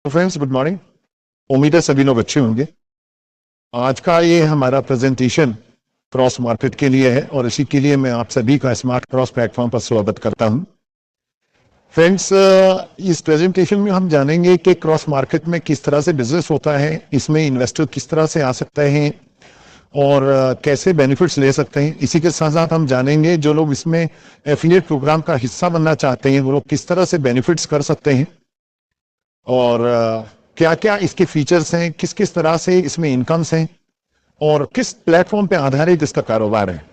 तो friends, good morning. उम्मीद है सभी लोग अच्छे होंगे। आज का ये हमारा प्रेजेंटेशन क्रॉस मार्केट के लिए है और इसी के लिए मैं आप सभी का स्मार्ट क्रॉस प्लेटफॉर्म पर स्वागत करता हूं। फ्रेंड्स, इस प्रेजेंटेशन में हम जानेंगे कि क्रॉस मार्केट में किस तरह से बिजनेस होता है, इसमें इन्वेस्टर किस तरह से आ सकते हैं और कैसे बेनिफिट्स ले सकते हैं। इसी के साथ साथ हम जानेंगे जो लोग इसमें एफिलिएट प्रोग्राम का हिस्सा बनना चाहते हैं वो लोग किस तरह से बेनिफिट्स कर सकते हैं और क्या क्या इसके फीचर्स हैं, किस किस तरह से इसमें इनकम्स हैं और किस प्लेटफॉर्म पे आधारित इसका कारोबार है।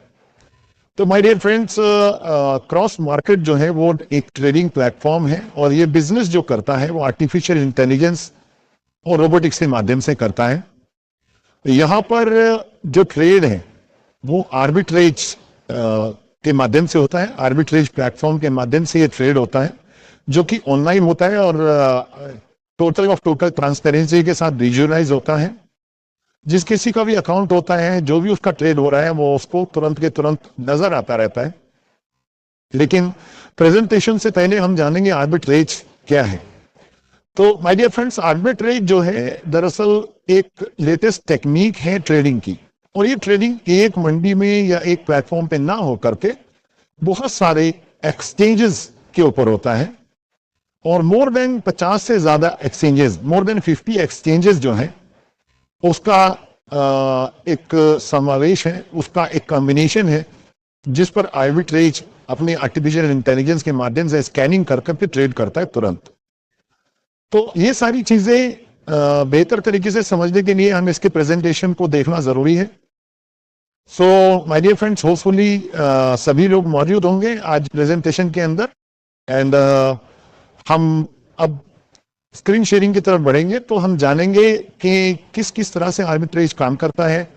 तो my dear friends, cross market जो है वो एक ट्रेडिंग प्लेटफॉर्म है और ये बिजनेस जो करता है वो आर्टिफिशियल इंटेलिजेंस और रोबोटिक्स के माध्यम से करता है। यहाँ पर जो ट्रेड है वो आर्बिट्रेज के माध्यम से होता है। आर्बिट्रेज प्लेटफॉर्म के माध्यम से ये ट्रेड होता है जो कि ऑनलाइन होता है और टोटल ट्रांसपेरेंसी के साथ विजुअलाइज होता है। जिस किसी का भी अकाउंट होता है, जो भी उसका ट्रेड हो रहा है वो उसको तुरंत के तुरंत नजर आता रहता है। लेकिन प्रेजेंटेशन से पहले हम जानेंगे आर्बिट्रेज क्या है। तो माय डियर फ्रेंड्स, आर्बिट्रेज जो है दरअसल एक लेटेस्ट टेक्निक है ट्रेडिंग की, और ये ट्रेडिंग एक मंडी में या एक प्लेटफॉर्म पे ना हो करके बहुत सारे एक्सचेंजेस के ऊपर होता है और मोर देन 50 से ज्यादा एक्सचेंजेस, मोर देन 50 एक्सचेंजेस जो है उसका एक समावेश है, उसका एक कॉम्बिनेशन है जिस पर आर्बिट्रेज अपनी आर्टिफिशियल इंटेलिजेंस के माध्यम से स्कैनिंग करके ट्रेड करता है तुरंत। तो ये सारी चीजें बेहतर तरीके से समझने के लिए हम इसके प्रेजेंटेशन को देखना जरूरी है। So my dear friends, hopefully सभी लोग मौजूद होंगे आज प्रेजेंटेशन के अंदर एंड हम अब स्क्रीन शेयरिंग की तरफ बढ़ेंगे तो हम जानेंगे कि किस किस तरह से आर्बिट्रेज काम करता है,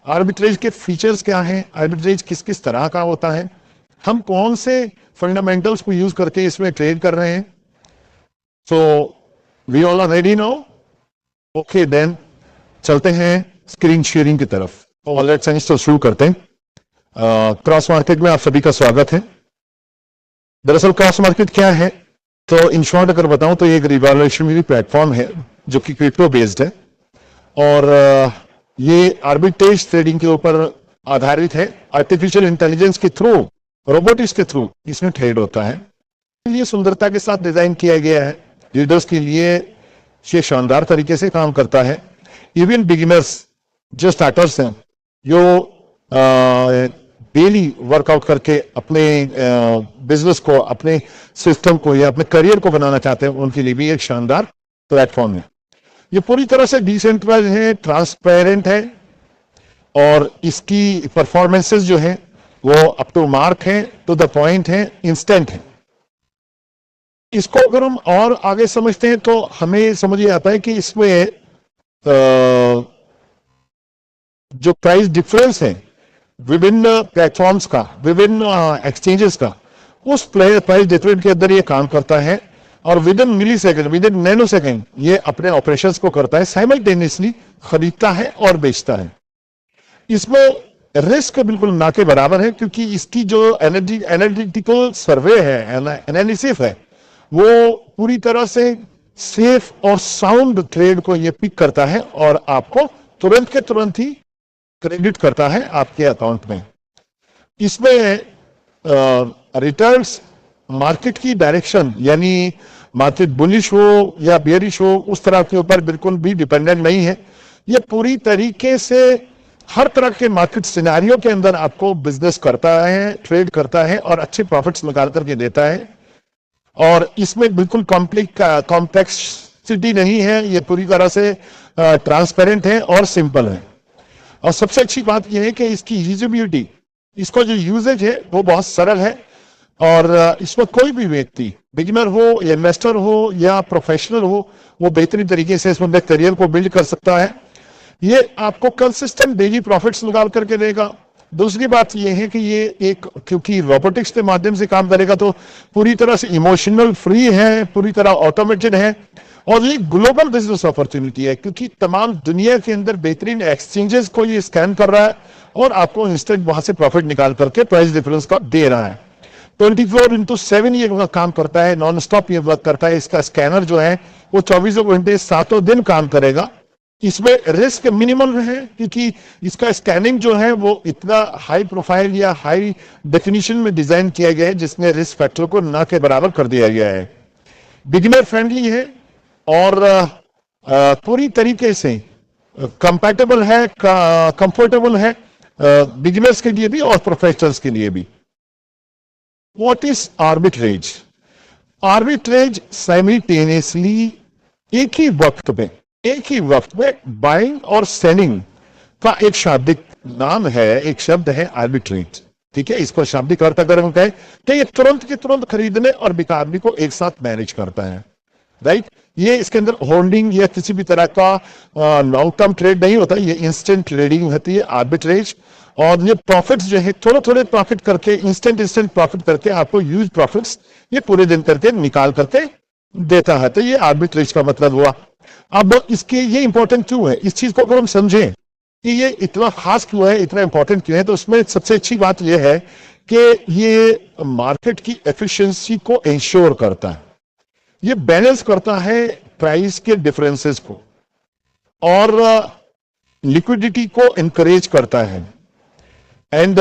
आर्बिट्रेज के फीचर्स क्या हैं, आर्बिट्रेज किस किस तरह का होता है, हम कौन से फंडामेंटल्स को यूज करके इसमें ट्रेड कर रहे हैं। So we all are ready now? Okay then चलते हैं स्क्रीन शेयरिंग की तरफ और लेट्स तो शुरू करते हैं। क्रॉस मार्केट में आप सभी का स्वागत है। दरअसल क्रॉस मार्केट क्या है, तो इन शॉर्ट अगर बताऊं तो ये एक रिवॉल्यूशनरी प्लेटफॉर्म है जो कि क्रिप्टो बेस्ड है और ये आर्बिट्रेज ट्रेडिंग के ऊपर आधारित है। आर्टिफिशियल इंटेलिजेंस के थ्रू, रोबोटिक्स के थ्रू इसमें ट्रेड होता है। ये सुंदरता के साथ डिजाइन किया गया है, लीडर्स के लिए ये शानदार तरीके से काम करता है। इवन बिगिनर्स जो स्टार्टर्स हैं, जो डेली वर्कआउट करके अपने बिजनेस को, अपने सिस्टम को या अपने करियर को बनाना चाहते हैं, उनके लिए भी एक शानदार प्लेटफॉर्म है। ये पूरी तरह से डिसेंट्रलाइज है, ट्रांसपेरेंट है और इसकी परफॉर्मेंसेस जो है वो अप टू मार्क है, टू द पॉइंट है, इंस्टेंट है। इसको अगर हम और आगे समझते हैं तो हमें समझ ये आता है कि इसमें जो प्राइस डिफरेंस है विभिन्न प्लेटफॉर्म्स का, विभिन्न एक्सचेंजेस का, उस प्राइस डिफरेंस के अंदर ये काम करता है और within millisecond, within nanosecond ये अपने ऑपरेशंस को करता है, साइमल्टेनियसली खरीदता है और बेचता है। इसमें रिस्क बिल्कुल ना के बराबर है क्योंकि इसकी जो एनालिटिकल सर्वे है, एनालिसिस है, वो पूरी तरह से सेफ और साउंड ट्रेड को ये पिक करता है और आपको तुरंत के तुरंत ही क्रेडिट करता है आपके अकाउंट में। इसमें रिटर्न्स मार्केट की डायरेक्शन, यानी मार्केट बुलिश हो या बेयरिश हो, उस तरह के ऊपर बिल्कुल भी डिपेंडेंट नहीं है। ये पूरी तरीके से हर तरह के मार्केट सिनेरियो के अंदर आपको बिजनेस करता है, ट्रेड करता है और अच्छे प्रॉफिट्स निकाल करके देता है। और इसमें बिल्कुल कॉम्प्लेक्सिटी नहीं है, ये पूरी तरह से ट्रांसपेरेंट है और सिंपल है। और सबसे अच्छी बात यह है कि इसकी यूजेबिलिटी, इसका जो यूजेज है वो बहुत सरल है और इसमें कोई भी व्यक्ति, बिगिनर हो या इन्वेस्टर हो या प्रोफेशनल हो, वो बेहतरीन तरीके से इसमें अपने करियर को बिल्ड कर सकता है। ये आपको कंसिस्टेंट डेली प्रॉफिट्स निकाल करके देगा। दूसरी बात यह है कि ये एक, क्योंकि रोबोटिक्स के माध्यम से काम करेगा तो पूरी तरह से इमोशनल फ्री है, पूरी तरह ऑटोमेटेड है और ये ग्लोबल बिजनेस अपॉर्चुनिटी है क्योंकि तमाम दुनिया के अंदर बेहतरीन एक्सचेंजेस को ये स्कैन कर रहा है और आपको इंस्टेंट वहां से प्रॉफिट निकाल करके प्राइस डिफरेंस का दे रहा है। 24/7 ये काम करता है, नॉन स्टॉप ये वर्क करता है। इसका स्कैनर जो है वो 24 घंटे 7 दिन काम करेगा। इसमें रिस्क मिनिमम है क्योंकि इसका स्कैनिंग जो है वो इतना हाई प्रोफाइल या हाई डेफिनेशन में डिजाइन किया गया है जिसमें रिस्क फैक्टर को ना के बराबर कर दिया गया है। बिगिनर फ्रेंडली है और पूरी तरीके से कंपैटिबल है, कंफर्टेबल है बिगिनर्स के लिए भी और प्रोफेशनल्स के लिए भी। What is arbitrage? Arbitrage simultaneously एक ही वक्त में बाइंग और सेलिंग का एक शाब्दिक नाम है, एक शब्द है आर्बिट्रेज। ठीक है, इसको शाब्दिक अर्थ अगर हम कहें कि ये तुरंत के तुरंत खरीदने और बिकाने को एक साथ मैनेज करता है। राइट, ये इसके अंदर होल्डिंग या किसी भी तरह का लॉन्ग टर्म ट्रेड नहीं होता, ये इंस्टेंट ट्रेडिंग होती है आर्बिट्रेज। और ये प्रॉफिट्स जो है थोड़े थोड़े प्रॉफिट करके इंस्टेंट प्रॉफिट करके आपको ह्यूज प्रॉफिट्स ये पूरे दिन करके निकाल करके देता है। तो ये आर्बिट्रेज का मतलब हुआ। अब इसके ये इंपॉर्टेंट क्यों है, इस चीज को अगर हम समझें कि ये इतना खास क्यों है, इतना इंपॉर्टेंट क्यों है, तो उसमें सबसे अच्छी बात यह है कि ये मार्केट की एफिशिएंसी को इंश्योर करता है, ये बैलेंस करता है प्राइस के डिफरेंसेस को और लिक्विडिटी को इंकरेज करता है। एंड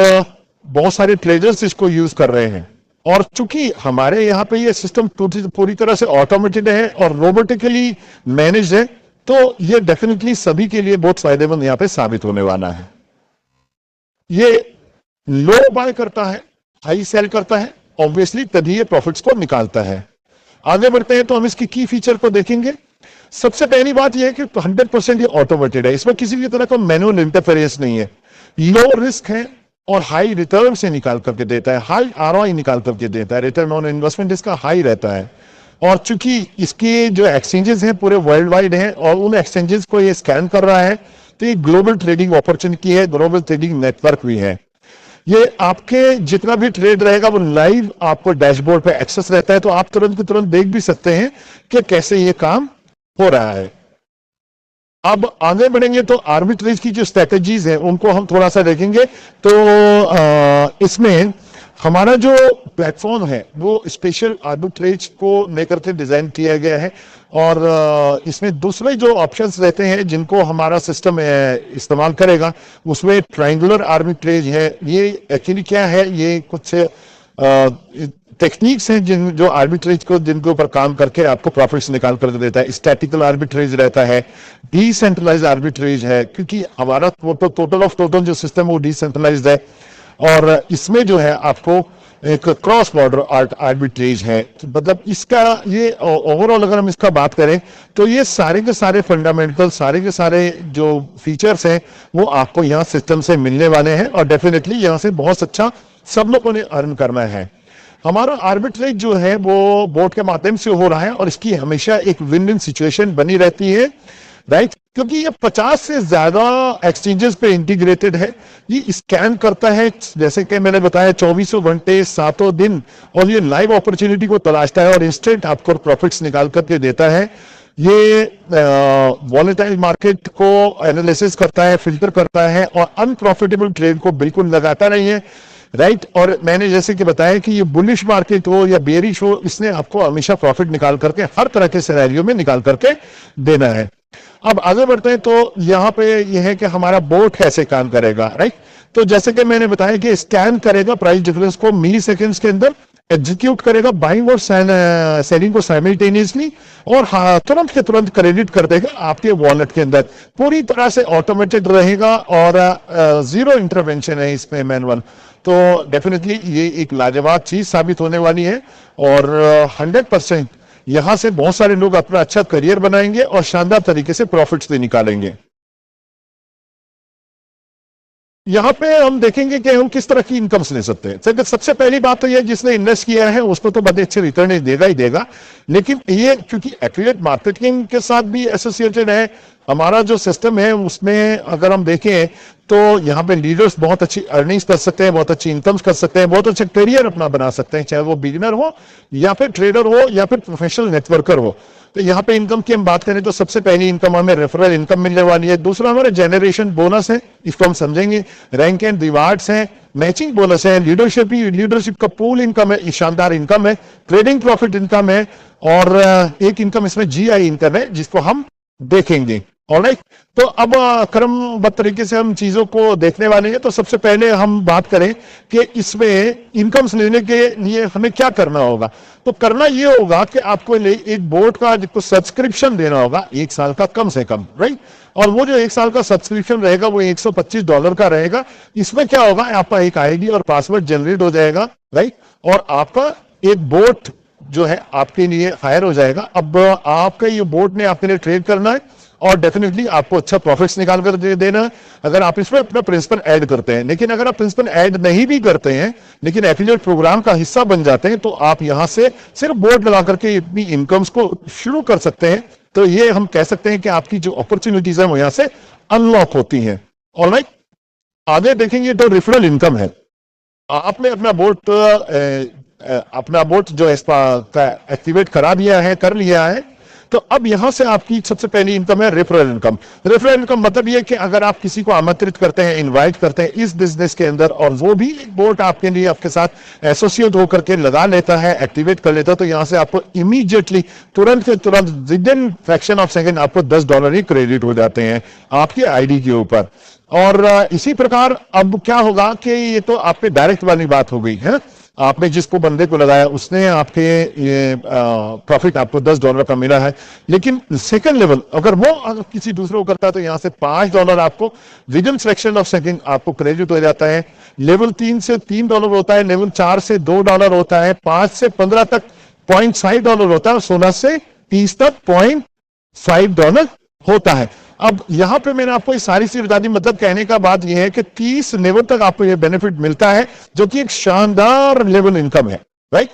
बहुत सारे ट्रेडर्स इसको यूज कर रहे हैं। और चूंकि हमारे यहाँ पे ये सिस्टम पूरी तरह से ऑटोमेटेड है और रोबोटिकली मैनेज है, तो ये डेफिनेटली सभी के लिए बहुत फायदेमंद यहाँ पे साबित होने वाला है। ये लो बाय करता है, हाई सेल करता है, ऑब्वियसली तभी ये प्रॉफिट्स को निकालता है। आगे बढ़ते हैं तो हम इसकी की फीचर को देखेंगे। सबसे पहली बात यह है कि 100% ये ऑटोमेटेड है, इसमें किसी भी तरह का मैनुअल इंटरफेरेंस नहीं है, लो रिस्क है और हाई रिटर्न से निकाल करके देता है, हाई आरओआई निकाल करके देता है, रिटर्न ऑन इन्वेस्टमेंट इसका हाई रहता है। और चूंकि इसके जो एक्सचेंजेस हैं पूरे वर्ल्ड वाइड हैं और उन एक्सचेंजेस को ये स्कैन कर रहा है, तो ये ग्लोबल ट्रेडिंग अपॉर्चुनिटी है, ग्लोबल ट्रेडिंग नेटवर्क भी है। ये आपके जितना भी ट्रेड रहेगा वो लाइव आपको डैशबोर्ड पे एक्सेस रहता है, तो आप तुरंत के तुरंत देख भी सकते हैं कि कैसे ये काम हो रहा है। अब आगे बढ़ेंगे तो आर्बिट्रेज की जो स्ट्रेटेजीज हैं उनको हम थोड़ा सा देखेंगे। तो इसमें हमारा जो प्लेटफॉर्म है वो स्पेशल आर्बिट्रेज को लेकर के डिजाइन किया गया है और इसमें दूसरे जो ऑप्शंस रहते हैं जिनको हमारा सिस्टम इस्तेमाल करेगा उसमें ट्रायंगुलर आर्बिट्रेज है। ये एक्चुअली क्या है, ये कुछ टेक्निक्स हैं जो आर्बिट्रेज को जिनके ऊपर काम करके आपको प्रॉफिट्स निकाल कर देता है। स्टैटिकल आर्बिट्रेज रहता है, डिसेंट्रलाइज्ड आर्बिट्रेज है, क्योंकि हमारा टोटल ऑफ टोटल जो सिस्टम है वो डिसेंट्रलाइज्ड है। और इसमें जो है आपको एक क्रॉस बॉर्डर आर्बिट्रेज है। तो मतलब इसका ये ओवरऑल अगर हम इसका बात करें तो ये सारे के सारे फंडामेंटल, सारे के सारे जो फीचर्स हैं वो आपको यहाँ सिस्टम से मिलने वाले हैं और डेफिनेटली यहाँ से बहुत अच्छा सब लोगों ने अर्न करना है। हमारा आर्बिट्रेज जो है वो बोर्ड के माध्यम से हो रहा है और इसकी हमेशा एक विन विन सिचुएशन बनी रहती है, राइट, क्योंकि ये 50 से ज्यादा एक्सचेंजेस पे इंटीग्रेटेड है। ये स्कैन करता है, जैसे कि मैंने बताया, 24 घंटे 7 दिन, और ये लाइव अपॉर्चुनिटी को तलाशता है और इंस्टेंट आपको प्रॉफिट्स निकाल करके देता है। ये वॉलेटाइल मार्केट को एनालिसिस करता है, फिल्टर करता है और अनप्रॉफिटेबल ट्रेड को बिल्कुल लगाता नहीं है, राइट। और मैंने जैसे कि बताया कि ये बुलिश मार्केट हो या बेरिश हो, इसने आपको हमेशा प्रॉफिट निकाल करके हर तरह के सिनेरियो में निकाल करके देना है। अब आगे बढ़ते हैं तो यहाँ पे ये है कि हमारा बोर्ड कैसे काम करेगा, राइट। तो जैसे कि मैंने बताया कि स्कैन करेगा प्राइस डिफरेंस को मिली सेकेंड्स के अंदर, एग्जीक्यूट करेगा बाइंग और सेलिंग को साइमल्टेनियसली और तुरंत के तुरंत क्रेडिट कर देगा आपके वॉलेट के अंदर। पूरी तरह से ऑटोमेटेड रहेगा और जीरो इंटरवेंशन है इसमें मैनुअल। तो डेफिनेटली ये एक लाजवाब चीज साबित होने वाली है और 100% यहां से बहुत सारे लोग अपना अच्छा करियर बनाएंगे और शानदार तरीके से प्रॉफिट्स भी निकालेंगे। यहां पे हम देखेंगे कि हम किस तरह की इनकम्स ले सकते हैं। सबसे पहली बात तो यह, जिसने इन्वेस्ट किया है उसको तो बड़े अच्छे रिटर्न देगा ही देगा, लेकिन ये क्योंकि एफिलिएट मार्केटिंग के साथ भी एसोसिएटेड है हमारा जो सिस्टम है, उसमें अगर हम देखें तो यहाँ पे लीडर्स बहुत अच्छी अर्निंग्स कर सकते हैं, बहुत अच्छी इनकम्स कर सकते हैं, बहुत अच्छा करियर अपना बना सकते हैं, चाहे वो बिगिनर हो या फिर ट्रेडर हो या फिर प्रोफेशनल नेटवर्कर हो। तो यहाँ पे इनकम की हम बात करें तो सबसे पहली इनकम हमें रेफरल इनकम मिलने वाली है। दूसरा हमारे जनरेशन बोनस है, इसको हम समझेंगे। रैंक एंड रिवार्ड्स है, मैचिंग बोनस है, लीडरशिप का पूल इनकम है, शानदार इनकम है, ट्रेडिंग प्रॉफिट इनकम है, और एक इनकम इसमें जीआई इनकम है जिसको हम देखेंगे। ऑलराइट, तो अब क्रमबद्ध तरीके से हम चीजों को देखने वाले हैं। तो सबसे पहले हम बात करें कि इसमें इनकम्स लेने के लिए हमें क्या करना होगा। तो करना यह होगा कि आपको एक बोर्ड का जिसको सब्सक्रिप्शन देना होगा 1 साल का कम से कम, राइट। और वो जो 1 साल का सब्सक्रिप्शन रहेगा वो $125 का रहेगा। इसमें क्या होगा, आपका एक आईडी और पासवर्ड जनरेट हो जाएगा, राइट, और आपका एक बोट जो है आपके लिए हायर हो जाएगा। अब आपका ये बोट ने आपके लिए ट्रेड करना है और डेफिनेटली आपको अच्छा प्रॉफिट्स निकाल कर देना है अगर आप इसमें अपना प्रिंसिपल ऐड करते हैं। लेकिन अगर आप प्रिंसिपल ऐड नहीं भी करते हैं लेकिन एफिलिएट प्रोग्राम का हिस्सा बन जाते हैं तो आप यहां से सिर्फ बोर्ड लगा करके अपनी इनकम्स को शुरू कर सकते हैं। तो ये हम कह सकते हैं कि आपकी जो अपॉर्चुनिटीज है वो यहां से अनलॉक होती हैं। ऑलराइट, आगे देखेंगे तो रेफरल इनकम है। आपने अपना बोट जो एक्टिवेट करा दिया है, कर लिया है, तो अब यहां से आपकी सबसे पहली इनकम है रेफरल इनकम। रेफरल इनकम मतलब ये कि अगर आप किसी को आमंत्रित करते हैं, इनवाइट करते हैं इस बिजनेस के अंदर और वो भी एक बोट आपके लिए आपके साथ एसोसिएट होकर के लगा लेता है, एक्टिवेट कर लेता है, तो यहां से आपको इमीडिएटली तुरंत के तुरंत with in fraction of second आपको $10 ही क्रेडिट हो जाते हैं आपकी आईडी के ऊपर। और इसी प्रकार अब क्या होगा कि ये तो आपके डायरेक्ट वाली बात हो गई है, आपने जिसको बंदे को लगाया उसने आपके ये प्रॉफिट आपको $10 का मिला है। लेकिन सेकंड लेवल अगर वो किसी दूसरे को करता है तो यहां से $5 आपको with in fraction of second आपको क्रेडिट हो जाता है। लेवल 3 से $3 होता है, लेवल 4 से $2 होता है, 5 से 15 तक $0.5 होता है, और 16 से 30 तक $0.5 होता है। अब यहां पे मैंने आपको इस सारी सी बता दी, मतलब कहने का बात यह है कि 30 लेवल तक आपको यह बेनिफिट मिलता है जो कि एक शानदार लेवल इनकम है, राइट।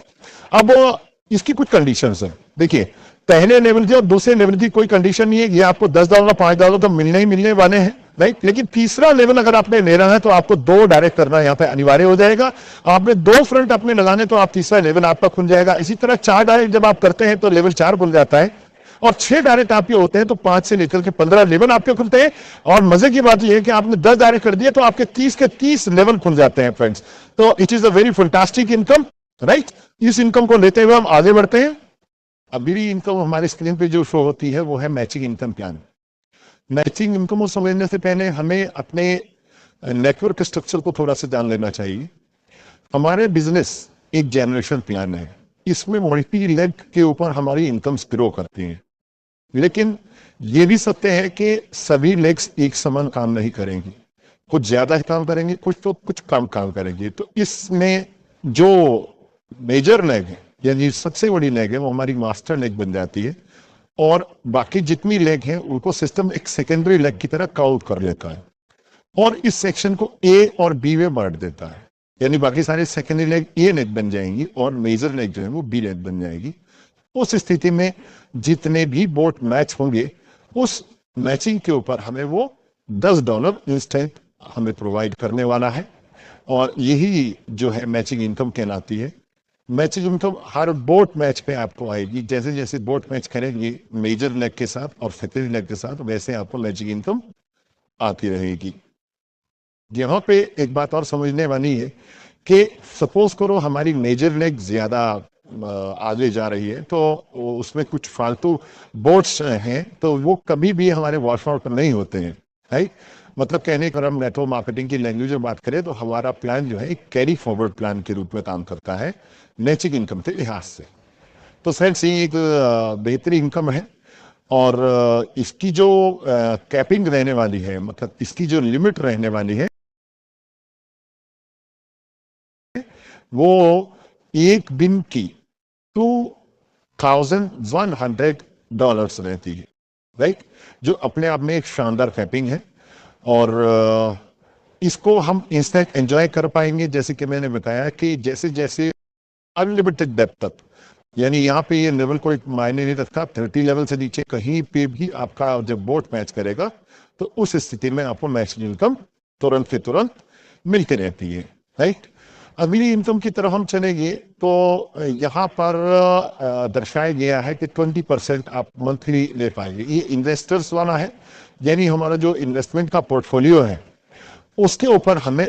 अब इसकी कुछ कंडीशंस है। देखिए, पहले लेवल की और दूसरे लेवल की कोई कंडीशन नहीं है, ये आपको $10 $5 तो मिलने ही मिलने वाले हैं, राइट। लेकिन तीसरा लेवल अगर आपने लेना है तो आपको 2 डायरेक्ट करना यहाँ पे अनिवार्य हो जाएगा। आपने 2 फ्रंट अपने लगाने तो आप तीसरा लेवल आपका खुल जाएगा। इसी तरह 4 डायरेक्ट जब आप करते हैं तो लेवल 4 खुल जाता है, और 6 डायरेक्ट आपके होते हैं तो 5 से लेकर के 15 लेवल आपके खुलते हैं। और मजे की बात यह है कि आपने 10 डायरेक्ट कर दिए तो आपके 30 के 30 लेवल खुल जाते हैं फ्रेंड्स। तो it is a very fantastic income, right. इस इनकम को लेते हुए हम आगे बढ़ते हैं। अभी इनकम हमारे स्क्रीन पे जो शो होती है वो है matching income plan. Matching income को समझने से पहले हमें अपने नेटवर्क स्ट्रक्चर को थोड़ा सा जान लेना चाहिए। हमारे बिजनेस एक जनरेशन प्लान है, इसमें मल्टी लेग के ऊपर हमारी इनकम्स ग्रो करती हैं। लेकिन ये भी सत्य है कि सभी लेग्स एक समान काम नहीं करेंगी, कुछ ज्यादा काम करेंगे, कुछ कम काम करेंगे। तो इसमें जो मेजर लेग है यानी सबसे बड़ी लेग है वो हमारी मास्टर लेग बन जाती है, और बाकी जितनी लेग हैं उनको सिस्टम एक सेकेंडरी लेग की तरह काउंट कर लेता है और इस सेक्शन को ए और बी में बांट देता है। यानी बाकी सारे सेकेंडरी लेग ए लेग बन जाएंगी और मेजर लेग जो है वो बी लेग बन जाएगी। उस स्थिति में जितने भी बोट मैच होंगे उस मैचिंग के ऊपर हमें वो $10 इंस्टेंट हमें प्रोवाइड करने वाला है, और यही जो है मैचिंग इनकम कहलाती है। मैचिंग इनकम हर बोट मैच पे आपको आएगी। जैसे जैसे बोट मैच करेंगे मेजर लेग के साथ और सेकेंडरी लेग के साथ, वैसे आपको मैचिंग इनकम आती रहेगी। यहां पे एक बात और समझने वाली है कि सपोज करो हमारी मेजर लेग ज्यादा आगे जा रही है तो उसमें कुछ फालतू बोट्स हैं तो वो कभी भी हमारे वॉश आउट नहीं होते हैं, राइट। मतलब कहने का हम नेटवर्क मार्केटिंग की लैंग्वेज में बात करें तो हमारा प्लान जो है एक कैरी फॉरवर्ड प्लान के रूप में काम करता है मैचिंग इनकम के लिहाज से। तो फ्रेंड्स ये एक बेहतरीन इनकम है, और इसकी जो कैपिंग रहने वाली है, मतलब इसकी जो लिमिट रहने वाली है वो एक दिन की $2,100 रहती है, राइट, जो अपने आप में एक शानदार कैपिंग है। और इसको हम इंस्टेंट एंजॉय कर पाएंगे, जैसे कि मैंने बताया कि जैसे जैसे अनलिमिटेड डेप्थ तक, यानी यहाँ पे ये लेवल कोई मायने नहीं रखता। 30 लेवल से नीचे कहीं पे भी आपका जब बोट मैच करेगा तो उस स्थिति में आपको मैच इनकम तुरंत के तुरंत मिलती रहती है, राइट। अगली इनकम की तरफ हम चलेंगे तो यहाँ पर दर्शाया गया है कि 20% आप मंथली ले पाएंगे। ये इन्वेस्टर्स वाला है, यानी हमारा जो इन्वेस्टमेंट का पोर्टफोलियो है उसके ऊपर हमें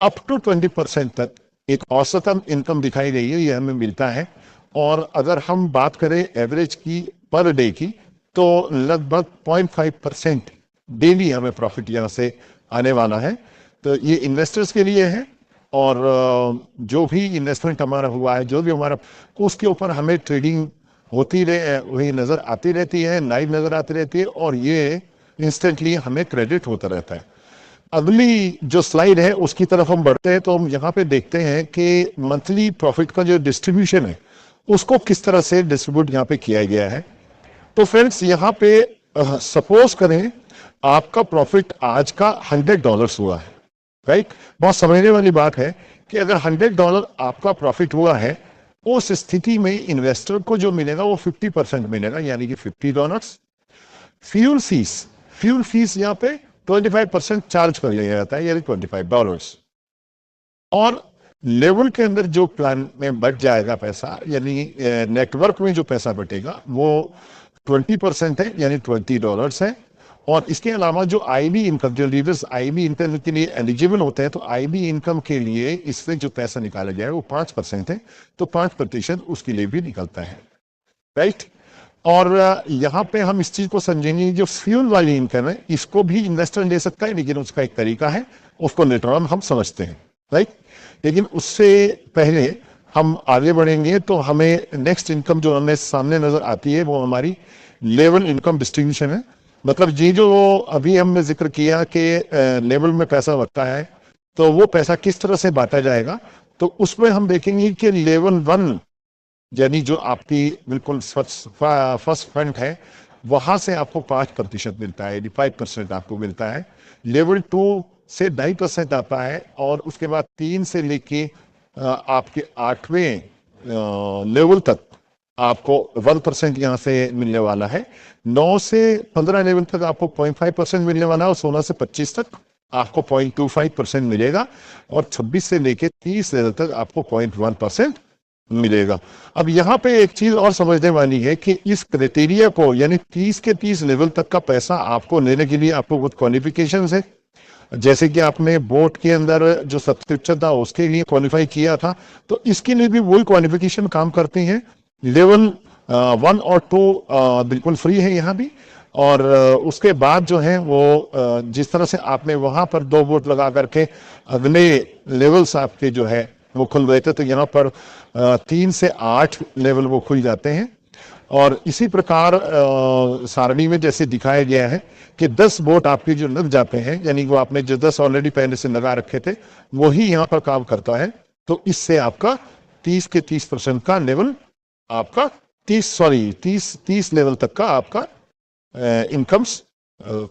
अप टू 20% तक एक औसतन इनकम दिखाई गई है, ये हमें मिलता है। और अगर हम बात करें एवरेज की पर डे की, तो लगभग 0.5% डेली हमें प्रॉफिट यहाँ से आने वाला है। तो ये इन्वेस्टर्स के लिए है, और जो भी इन्वेस्टमेंट हमारा हुआ है, जो भी हमारा, उसके ऊपर हमें ट्रेडिंग होती रहे वही नज़र आती रहती है, लाइव नज़र आती रहती है, और ये इंस्टेंटली हमें क्रेडिट होता रहता है। अगली जो स्लाइड है उसकी तरफ हम बढ़ते हैं, तो हम यहाँ पे देखते हैं कि मंथली प्रॉफिट का जो डिस्ट्रीब्यूशन है उसको किस तरह से डिस्ट्रीब्यूट यहाँ पे किया गया है। तो फ्रेंड्स, यहाँ पे सपोज करें आपका प्रॉफिट आज का $100 हुआ है, राइट। बहुत समझने वाली बात है कि अगर $100 आपका प्रॉफिट हुआ है, उस स्थिति में इन्वेस्टर को जो मिलेगा वो 50% मिलेगा, यानी कि $50। फ्यूल फीस यहाँ पे 25% चार्ज कर लिया जाता है, यानी $25। और लेवल के अंदर जो प्लान में बच जाएगा पैसा, यानी नेटवर्क में जो पैसा बटेगा वो 20% है, यानी $20 है। और इसके अलावा जो आईबी इनकम, जो लीडर्स आईबी इनकम के लिए एलिजिबल होते हैं, तो आईबी इनकम के लिए इससे जो पैसा निकाला जाए वो 5% है, तो 5% उसके लिए भी निकलता है, राइट। और यहाँ पे हम इस चीज को समझेंगे, जो फ्यूल वाली इनकम है इसको भी इन्वेस्टर ले सकता है, लेकिन उसका एक तरीका है, उसको लेटर ऑन हम समझते हैं, राइट। लेकिन उससे पहले हम आगे बढ़ेंगे तो हमें नेक्स्ट इनकम जो हमें सामने नजर आती है वो हमारी लेवल इनकम डिस्ट्रीब्यूशन है। मतलब जी, जो अभी हमने जिक्र किया कि लेवल में पैसा बढ़ता है, तो वो पैसा किस तरह से बांटा जाएगा, तो उसमें हम देखेंगे कि लेवल 1, यानी जो आपकी बिल्कुल फर्स्ट फंड है, वहां से आपको 5% मिलता है, 5% आपको मिलता है। लेवल 2 से 2.5% आता है, और उसके बाद 3 से लेके आपके 8वें लेवल तक आपको 1% यहाँ से मिलने वाला है। 9 से 15 लेवल तक आपको 0.5% मिलने वाला है, और 16 से 25 तक आपको 0.25% मिलेगा, और 26 से लेके 30 लेवल तक आपको 0.1% मिलेगा। अब यहाँ पे एक चीज और समझने वाली है कि इस क्राइटेरिया को, यानी 30 के 30 लेवल तक का पैसा आपको लेने के लिए आपको कुछ क्वालिफिकेशंस है। जैसे कि आपने बोर्ड के अंदर जो सब्सक्रिप्शन था उसके लिए क्वालिफाई किया था, तो इसके लिए भी वही क्वालिफिकेशन काम करती है। लेवल 1 और 2 बिल्कुल फ्री है यहाँ भी। और उसके बाद जो है वो जिस तरह से आपने वहां पर 2 वोट लगा करके अगले लेवल्स आपके जो है वो खुल गए थे, तो यहाँ पर 3 से 8 लेवल वो खुल जाते हैं। और इसी प्रकार सारणी में जैसे दिखाया गया है कि 10 वोट आपके जो लग जाते हैं, यानी वो आपने जो 10 ऑलरेडी पहले से लगा रखे थे वही यहाँ पर काम करता है, तो इससे आपका 30 के 30% का लेवल आपका 30 लेवल तक का आपका इनकम्स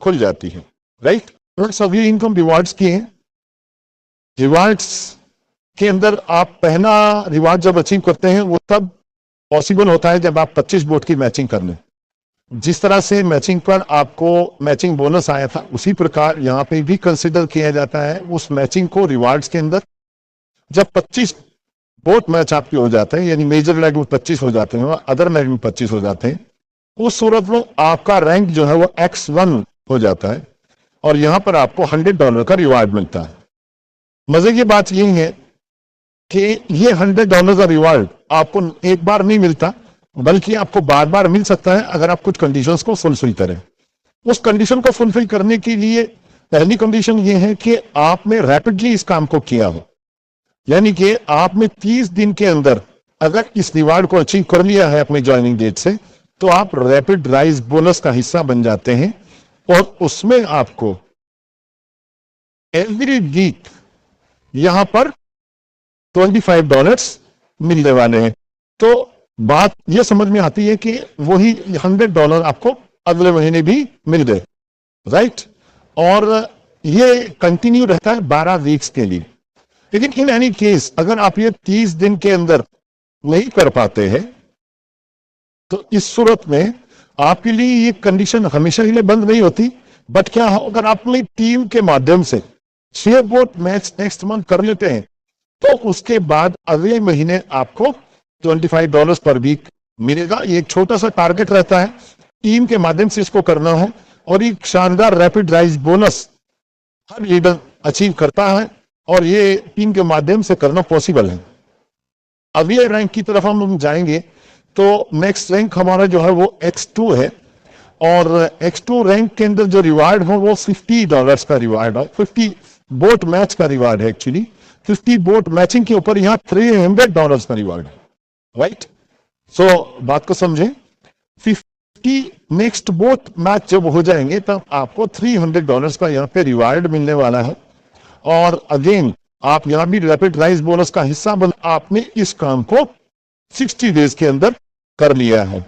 खुल जाती है, राइट। सब ये इनकम रिवार्ड्स की हैं। रिवार्ड्स के अंदर आप पहला रिवार्ड जब अचीव करते हैं वो तब पॉसिबल होता है जब आप 25 वोट की मैचिंग कर लें। जिस तरह से मैचिंग पर आपको मैचिंग बोनस आया था, उसी प्रकार यहाँ पे भी कंसिडर किया जाता है उस मैचिंग को रिवार्ड्स के अंदर। जब 25 वोट मैच आपके हो जाते हैं, यानी मेजर लैग में 25 हो जाते हैं, अदर लैग में 25 हो जाते हैं, उस सूरत में आपका रैंक जो है वो X1 हो जाता है, और यहाँ पर आपको $100 का रिवार्ड मिलता है। मजे की बात यही है कि ये $100 का रिवार्ड आपको एक बार नहीं मिलता, बल्कि आपको बार बार मिल सकता है अगर आप कुछ कंडीशंस को फुलफिल करें। उस कंडीशन को फुलफिल करने के लिए पहली कंडीशन ये है कि आपने रैपिडली इस काम को किया हो, यानी कि आपने 30 दिन के अंदर अगर इस रिवार्ड को अचीव कर लिया है अपने ज्वाइनिंग डेट से, तो आप रैपिड राइज बोनस का हिस्सा बन जाते हैं, और उसमें आपको एवरी वीक यहां पर $25 मिलने वाले हैं। तो बात यह समझ में आती है कि वही $100 आपको अगले महीने भी मिल गए, राइट। और ये कंटिन्यू रहता है 12 वीक्स के लिए। लेकिन इन एनी केस अगर आप ये 30 दिन के अंदर नहीं कर पाते हैं, तो इस सूरत में आपके लिए ये कंडीशन हमेशा के लिए बंद नहीं होती। बट क्या हो, अगर आप अपनी टीम के माध्यम से 6 वोट मैच नेक्स्ट मंथ कर लेते हैं, तो उसके बाद अगले महीने आपको $25 पर वीक मिलेगा। ये एक छोटा सा टारगेट रहता है, टीम के माध्यम से इसको करना है, और एक शानदार रैपिड राइज बोनस हर लीडर अचीव करता है, और ये टीम के माध्यम से करना पॉसिबल है। अब ये रैंक की तरफ हम जाएंगे तो नेक्स्ट रैंक हमारा जो है वो X2 है, और X2 रैंक के अंदर जो रिवार्ड हो वो $50 का रिवार्ड है। 50 बोट मैच का रिवार्ड है। एक्चुअली 50 बोट मैचिंग के ऊपर यहाँ $300 का रिवार्ड है। राइट, सो बात को समझे। 50 नेक्स्ट बोट मैच जब हो जाएंगे तब आपको $300 का यहाँ पे रिवार्ड मिलने वाला है। और अगेन आप यहाँ भी रैपिड राइज बोनस का हिस्सा बन, आपने इस काम को 60 डेज के अंदर कर लिया है।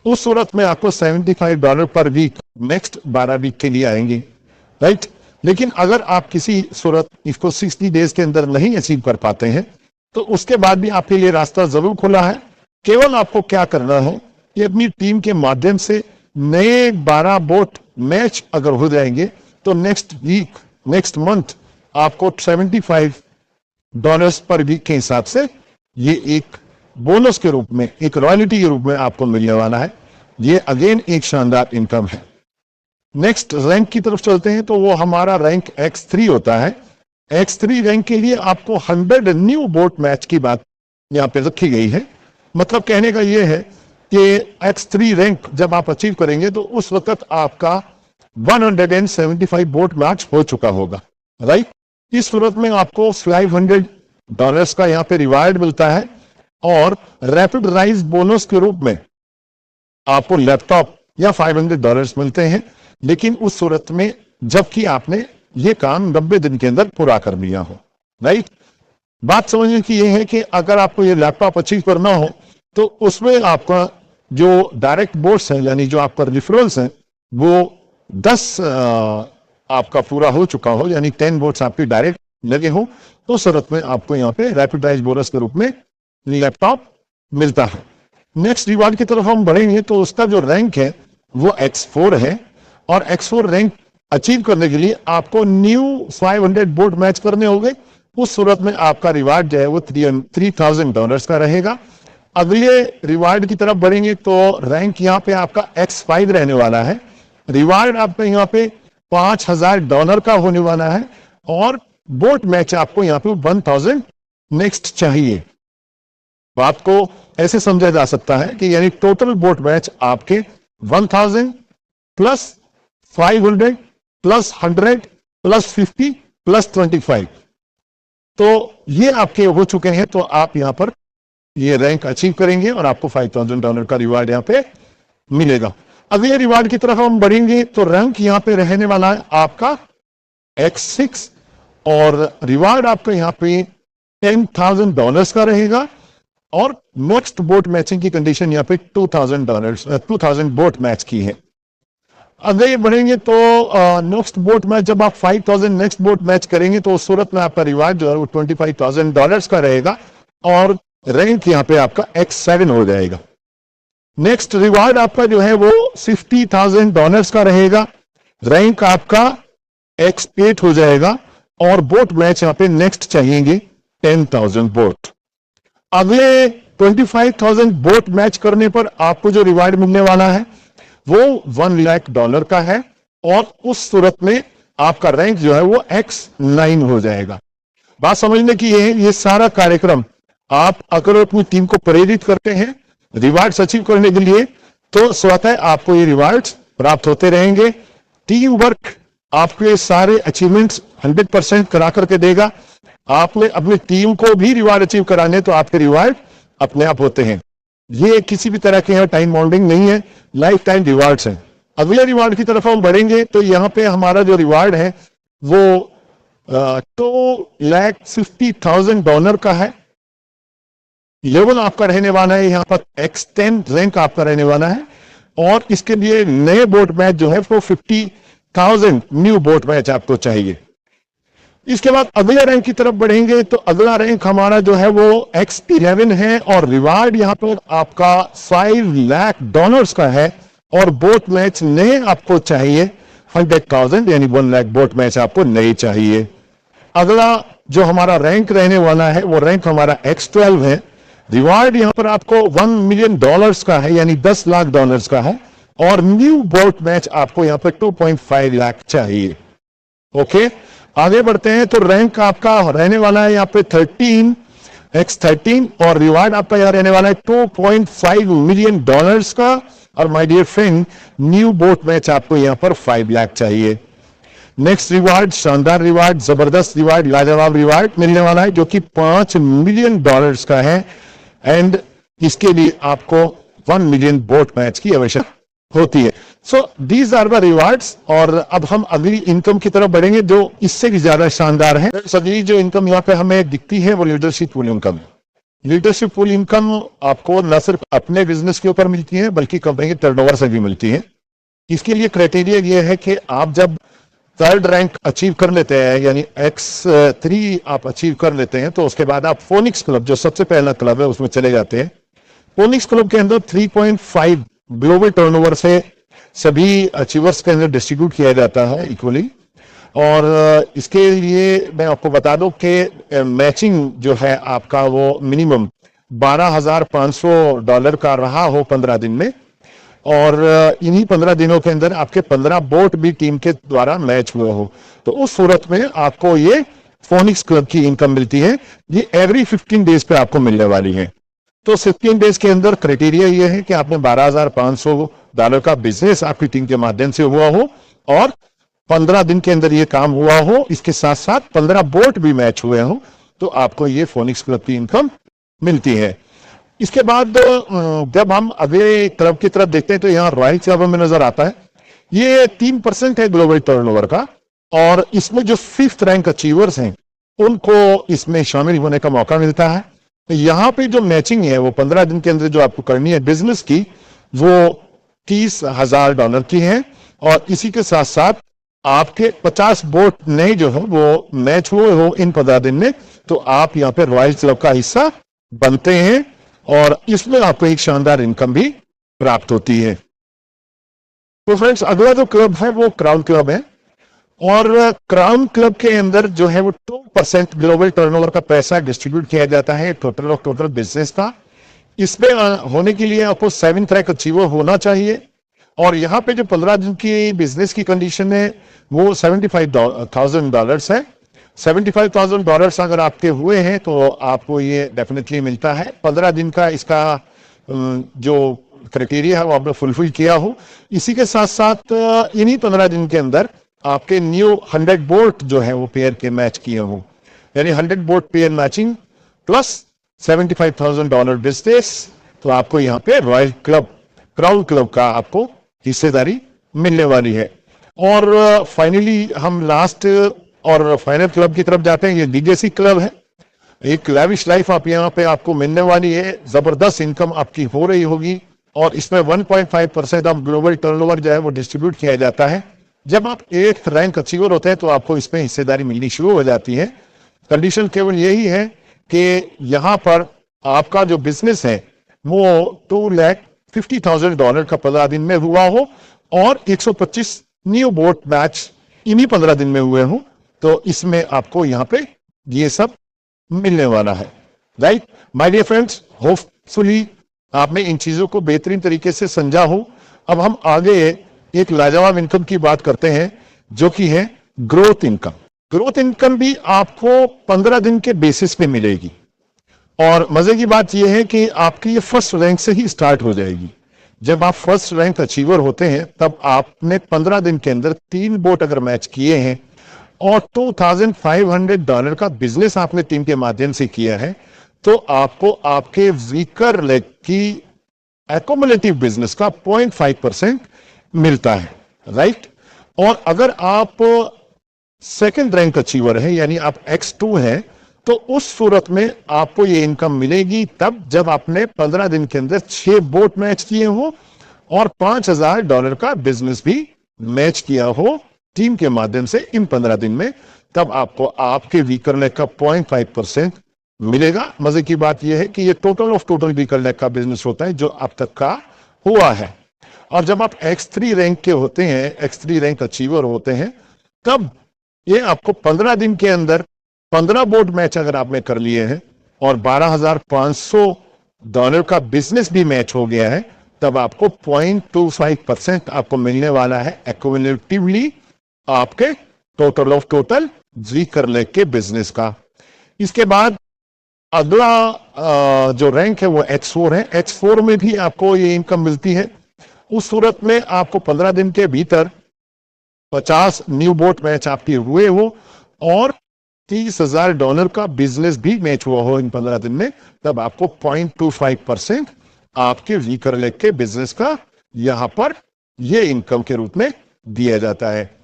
उस सूरत में आपको $75 पर वीक नेक्स्ट 12 वीक के लिए आएंगे। राइट, लेकिन अगर आप किसी सूरत इसको 60 डेज के अंदर नहीं अचीव कर पाते हैं तो उसके बाद भी आपके लिए रास्ता जरूर खुला है। केवल आपको क्या करना है कि अपनी टीम के माध्यम से नए 12 बोट मैच अगर हो जाएंगे तो नेक्स्ट वीक नेक्स्ट मंथ आपको $75 पर वीक के हिसाब से ये एक बोनस के रूप में, एक रॉयल्टी के रूप में आपको मिलने वाला है। ये अगेन एक शानदार इनकम है। नेक्स्ट रैंक की तरफ चलते हैं तो वो हमारा रैंक X3 होता है। X3 रैंक के लिए आपको 100 न्यू बोट मैच की बात यहाँ पे रखी गई है। मतलब कहने का ये है कि X3 रैंक जब आप अचीव करेंगे तो उस वक्त आपका 175 बोट मैच हो चुका होगा। राइट, इस सूरत में आपको $500 का यहाँ पे रिवार्ड मिलता है, और रैपिड राइज बोनस के रूप में आपको लैपटॉप या $500 मिलते हैं, लेकिन उस सूरत में जबकि आपने ये काम 90 दिन के अंदर पूरा कर लिया हो। राइट, बात समझने की ये है कि अगर आपको ये लैपटॉप अचीव करना हो तो उसमें आपका जो डायरेक्ट बोर्ड्स हैं, यानी जो आपका रिफरल्स हैं, वो 10 आपका पूरा हो चुका हो, यानी 10 बोर्ड्स आपके डायरेक्ट लगे हो, तो सूरत में आपको यहाँ पे रैपिड राइज बोनस के रूप में लैपटॉप मिलता है। नेक्स्ट रिवार्ड की तरफ हम बढ़ेंगे तो उसका जो रैंक है वो X4 है, और X4 रैंक अचीव करने के लिए आपको न्यू 500 बोट मैच करने होंगे। उस सूरत में आपका रिवार्ड जो है वो $3000 का रहेगा। अगले रिवार्ड की तरफ बढ़ेंगे तो रैंक यहाँ पे आपका X5 रहने वाला है। रिवार्ड आपका यहाँ पे $5000 का होने वाला है, और बोट मैच आपको यहाँ पे 1000 नेक्स्ट चाहिए। बात को ऐसे समझा जा सकता है कि यानी टोटल बोट मैच आपके 1000 प्लस 500 प्लस 100 प्लस 50 प्लस 25, तो ये आपके हो चुके हैं। तो आप यहां पर ये रैंक अचीव करेंगे और आपको $5000 का रिवार्ड यहां पे मिलेगा। अगले रिवार्ड की तरफ हम बढ़ेंगे तो रैंक यहां पे रहने वाला है आपका X6, और रिवार्ड आपका यहां पे $10,000 का रहेगा, और नेक्स्ट बोट मैचिंग की कंडीशन यहाँ पे $2000 बोट मैच की है। अगर बढ़ेंगे तो नेक्स्ट बोट मैच जब आप 5000 नेक्स्ट बोट मैच करेंगे तो उस सूरत में आपका रिवार्ड जो है वो $25,000 का रहेगा, और रैंक यहाँ पे आपका X7 हो जाएगा। नेक्स्ट रिवार्ड आपका जो है वो $50,000 का रहेगा, रैंक आपका X8 हो जाएगा, और बोट मैच यहाँ पे नेक्स्ट चाहिए 10,000 बोट। अगले 25,000 बोट मैच करने पर आपको जो रिवार्ड मिलने वाला है वो $1 लाख का है, और उस सूरत में आपका रैंक जो है वो X9 हो जाएगा। बात समझने की ये है, ये सारा कार्यक्रम आप अगर अपनी टीम को प्रेरित करते हैं रिवार्ड्स अचीव करने के लिए तो स्वतः आपको ये रिवार्ड्स प्राप्त होते रहेंगे। टीम वर्क आपको ये सारे अचीवमेंट्स 100% करा करके देगा। आपने अपनी टीम को भी रिवार्ड अचीव कराने तो आपके रिवार्ड अपने आप होते हैं। ये किसी भी तरह के यहाँ टाइम बाउंडिंग नहीं है, लाइफ टाइम रिवार्ड्स हैं। अगले रिवार्ड की तरफ हम बढ़ेंगे तो यहाँ पे हमारा जो रिवार्ड है वो $2,50,000 का है। लेवल आपका रहने वाला है यहाँ पर X10 रैंक आपका रहने वाला है, और इसके लिए नए बोट मैच जो है वो 50,000 न्यू बोट मैच आपको चाहिए। इसके बाद अगले रैंक की तरफ बढ़ेंगे तो अगला रैंक हमारा जो है वो X11 है, और रिवार्ड यहाँ पर आपका $5 लाख का है, और बोट मैच नए आपको चाहिए 100,000, यानी 1 लाख बोट मैच आपको नए चाहिए। अगला जो हमारा रैंक रहने वाला है वो रैंक हमारा X12 है। रिवार्ड यहाँ पर आपको $1 मिलियन का है, यानी $10 लाख का है। और न्यू बोट मैच आपको यहाँ पर 2.5 लाख चाहिए। ओके, आगे बढ़ते हैं। तो रैंक आपका रहने वाला है यहाँ पे 13X13 और रिवार्ड आपका यहाँ रहने वाला है $2.5 मिलियन का। और my dear friend, new boat match आपको यहाँ पर 5 लाख चाहिए। नेक्स्ट रिवार्ड, शानदार रिवार्ड, जबरदस्त रिवार्ड, लाजवाब रिवार्ड मिलने वाला है जो कि $5 मिलियन का है। एंड इसके लिए आपको 1 मिलियन बोट मैच की आवश्यकता होती है। So these are the rewards. और अब हम अगली इनकम की तरफ बढ़ेंगे जो इससे भी ज्यादा शानदार है। अगली जो इनकम यहाँ पे हमें दिखती है वो leadership pool income. Leadership pool income आपको न सिर्फ अपने बिजनेस के ऊपर मिलती है बल्कि कंपनी के टर्नओवर से भी मिलती है। इसके लिए क्राइटेरिया ये है कि आप जब 3rd रैंक अचीव कर लेते हैं, यानी X3 आप अचीव कर लेते हैं, तो उसके बाद आप फोनिक्स क्लब, जो सबसे पहला क्लब है, उसमें चले जाते हैं। फोनिक्स क्लब के अंदर 3.5 ग्लोबल टर्नओवर से सभी अचीवर्स के अंदर डिस्ट्रीब्यूट किया जाता है इक्वली। और इसके लिए मैं आपको बता दूं कि मैचिंग जो है आपका वो मिनिमम $12,500 का रहा हो 15 दिन में। और इन्हीं 15 दिनों के अंदर आपके 15 बोट भी टीम के द्वारा मैच हुए हो, तो उस सूरत में आपको ये फोनिक्स क्लब की इनकम मिलती है। ये एवरी 15 डेज पे आपको मिलने वाली है। तो 15 डेज के अंदर क्राइटेरिया ये है कि आपने $12,500 का बिजनेस आपकी टीम के माध्यम से हुआ हो और 15 दिन के अंदर ये काम हुआ हो, इसके साथ साथ 15 बोट भी मैच हुए हो, तो आपको ये फोनिक्स क्लब की इनकम मिलती है। इसके बाद जब हम अगले क्लब की तरफ देखते हैं तो यहाँ रॉयल क्लब में नजर आता है। ये 3% है ग्लोबल टर्नओवर का और इसमें जो 5th रैंक अचीवर्स हैं उनको इसमें शामिल होने का मौका मिलता है। तो यहाँ पे जो मैचिंग है वो 15 दिन के अंदर जो आपको करनी है बिजनेस की, वो $30,000 की है। और इसी के साथ साथ आपके 50 बोट नए जो है वो मैच हुए हो इन 15 दिन में, तो आप यहाँ पे रॉयल क्लब का हिस्सा बनते हैं और इसमें आपको एक शानदार इनकम भी प्राप्त होती है। तो फ्रेंड्स, अगला जो क्लब है वो क्राउन क्लब है। और क्राउन क्लब के अंदर जो है वो 2% ग्लोबल टर्नओवर का पैसा डिस्ट्रीब्यूट किया जाता है टोटल बिजनेस का। इसमें होने के लिए आपको 7th रैंक अचीवर होना चाहिए। और यहाँ पे जो 15 दिन की बिजनेस की कंडीशन है वो $75,000 है। $75,000 अगर आपके हुए हैं तो आपको ये डेफिनेटली मिलता है। 15 दिन का इसका जो क्राइटेरिया है वो आपने फुलफिल किया हो। इसी के साथ साथ इन्हीं 15 दिन के अंदर आपके न्यू 100 बोट जो है वो पेयर के मैच किए हो, यानी 100 boat pair matching plus $75,000 business, तो आपको यहाँ पे रॉयल क्लब, क्राउन क्लब का आपको हिस्सेदारी मिलने वाली है। और फाइनली हम लास्ट और फाइनल क्लब की तरफ जाते हैं। ये डीजेसी क्लब है। एक लैविश लाइफ आप यहाँ पे आपको मिलने वाली है, जबरदस्त इनकम आपकी हो रही होगी। और इसमें 1.5% ऑफ ग्लोबल टर्नओवर जो है वो डिस्ट्रीब्यूट किया जाता है। जब आप 8th रैंक अचीवर होते हैं तो आपको इसमें हिस्सेदारी मिलनी शुरू हो जाती है। कंडीशन केवल यही है कि यहाँ पर आपका जो बिजनेस है वो $2,50,000 का 15 दिन में हुआ हो और 125 न्यू बोट मैच इन्हीं 15 दिन में हुए हो, तो इसमें आपको यहाँ पे ये सब मिलने वाला है। Right my dear friends, hopefully आपने इन चीजों को बेहतरीन तरीके से समझा हो। अब हम आगे एक लाजवाब इनकम की बात करते हैं जो कि है ग्रोथ इनकम। ग्रोथ इनकम भी आपको 15 दिन के बेसिस पे मिलेगी। और मजे की बात यह है कि आपकी ये फर्स्ट रैंक से ही स्टार्ट हो जाएगी। जब आप फर्स्ट रैंक अचीवर होते हैं तब आपने 15 दिन के अंदर 3 बोट अगर मैच किए हैं और $2,500 का बिजनेस आपने टीम के माध्यम से किया है, तो आपको आपके वीकर लेग की एकोमुलेटिव बिजनेस का 0.5% मिलता है। राइट। और अगर आप 2nd रैंक अचीवर है, यानी आप X2 है, तो उस सूरत में आपको ये इनकम मिलेगी तब जब आपने 15 दिन के अंदर 6 बोट मैच किए हो और $5,000 का बिजनेस भी मैच किया हो टीम के माध्यम से इन 15 दिन में, तब आपको आपके वीकर लेग का 0.5% मिलेगा। मजे की बात यह है कि ये टोटल वीकर लेग का बिजनेस होता है जो अब तक का हुआ है। और जब आप X3 रैंक के होते हैं, X3 रैंक अचीवर होते हैं, तब ये आपको 15 दिन के अंदर 15 बोट मैच अगर आपने कर लिए हैं और $12,500 का बिजनेस भी मैच हो गया है, तब आपको 0.25% आपको मिलने वाला है एक्युमुलेटिवली आपके टोटल ऑफ टोटल जी करने के बिजनेस का। इसके बाद अगला जो रैंक है वो H4 है। H4 में भी आपको ये इनकम मिलती है। उस सूरत में आपको 15 दिन के भीतर 50 न्यू बोट मैच आपके हुए हो और $30,000 का बिजनेस भी मैच हुआ हो इन 15 दिन में, तब आपको 0.25% आपके रिकरले के बिजनेस का यहां पर ये इनकम के रूप में दिया जाता है।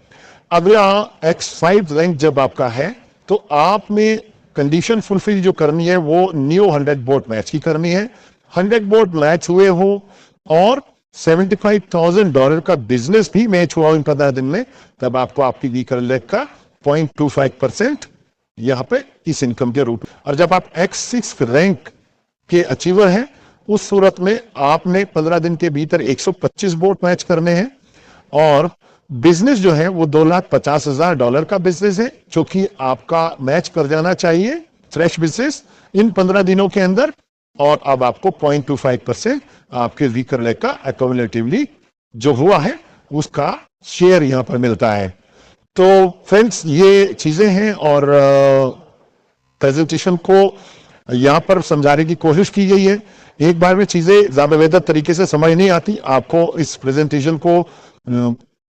अगला X5 रैंक जब आपका है तो आप में कंडीशन फुलफिल जो करनी है वो न्यू 100 बोट मैच की करनी है। 100 बोट मैच हुए हो और $75,000 का बिजनेस भी मैच हुआ इन 15 दिन में, तब आपको आपकी रिकरले का 0.25% यहां पे इस इनकम के रूप। और जब आप X6 रैंक के अचीवर हैं उस सूरत में आपने 15 दिन के भीतर 125 बोट मैच करने हैं और बिजनेस जो है वो $2,50,000 का बिजनेस है, जो कि आपका मैच कर जाना चाहिए फ्रेश बिजनेस इन 15 दिनों के अंदर। और अब आपको 0.25% आपके रिकरले का एक्युमुलेटिवली जो हुआ है उसका शेयर यहां पर मिलता है। तो फ्रेंड्स ये चीजें हैं और प्रेजेंटेशन को यहां पर समझाने की कोशिश की गई है। एक बार में चीजें ज्यादा बेहतर तरीके से समझ नहीं आती, आपको इस प्रेजेंटेशन को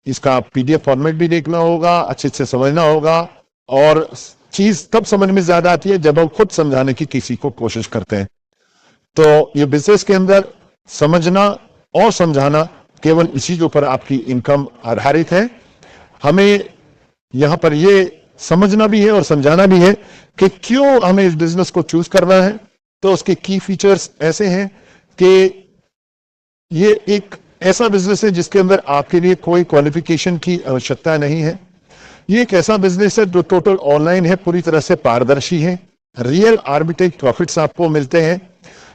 इसका पीडीएफ फॉर्मेट भी देखना होगा, अच्छे से समझना होगा और चीज तब समझ में ज्यादा आती है जब हम खुद समझाने की किसी को कोशिश करते हैं। तो ये बिजनेस के अंदर समझना और समझाना केवल इसी के ऊपर आपकी इनकम आधारित है। हमें यहां पर ये समझना भी है और समझाना भी है कि क्यों हमें इस बिजनेस को चूज करना है। तो उसके की फीचर्स ऐसे हैं कि ये एक ऐसा बिजनेस है जिसके अंदर आपके लिए कोई क्वालिफिकेशन की आवश्यकता नहीं है। ये एक ऐसा बिजनेस है जो टोटल ऑनलाइन है, पूरी तरह से पारदर्शी है, रियल आर्बिट्रेज प्रॉफिट्स आपको मिलते हैं।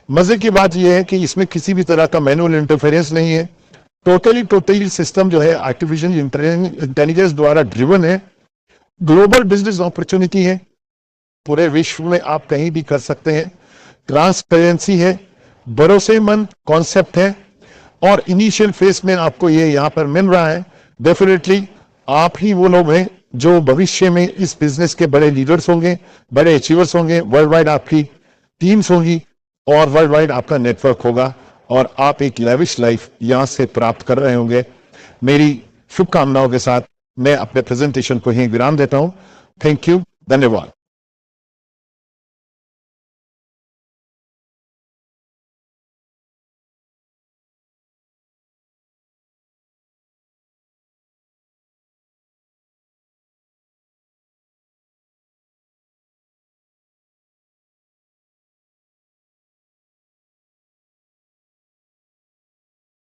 मजे की बात यह है कि इसमें किसी भी तरह का मैनुअल इंटरफेरेंस नहीं है। टोटली सिस्टम जो है आर्टिफिशियल इंटेलिजेंस द्वारा ड्रिवन है। ग्लोबल बिजनेस अपॉर्चुनिटी है, पूरे विश्व में आप कहीं भी कर सकते हैं। ट्रांसपेरेंसी है, भरोसेमंद कॉन्सेप्ट है और इनिशियल फेज में आपको ये यहां पर मिल रहा है। डेफिनेटली आप ही वो लोग हैं जो भविष्य में इस बिजनेस के बड़े लीडर्स होंगे, बड़े अचीवर्स होंगे। वर्ल्ड वाइड आपकी टीम्स होंगी और वर्ल्ड वाइड आपका नेटवर्क होगा और आप एक लेविश लाइफ यहां से प्राप्त कर रहे होंगे। मेरी शुभकामनाओं के साथ मैं अपने प्रेजेंटेशन को यहीं विराम देता हूं। थैंक यू, धन्यवाद।